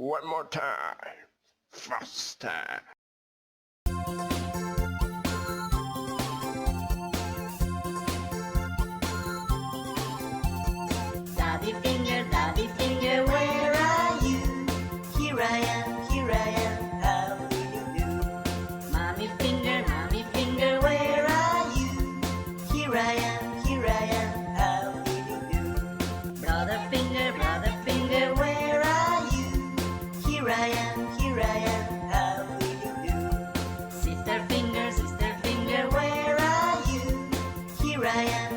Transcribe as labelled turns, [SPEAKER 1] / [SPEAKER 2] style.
[SPEAKER 1] One more time. Faster.
[SPEAKER 2] Daddy finger, where are you? Here I am, how do you do? Mommy finger, where are you? Here I am, how do you do? Brother finger, where are you? Here I am, how do you do? Sister finger, where are you? Here I am.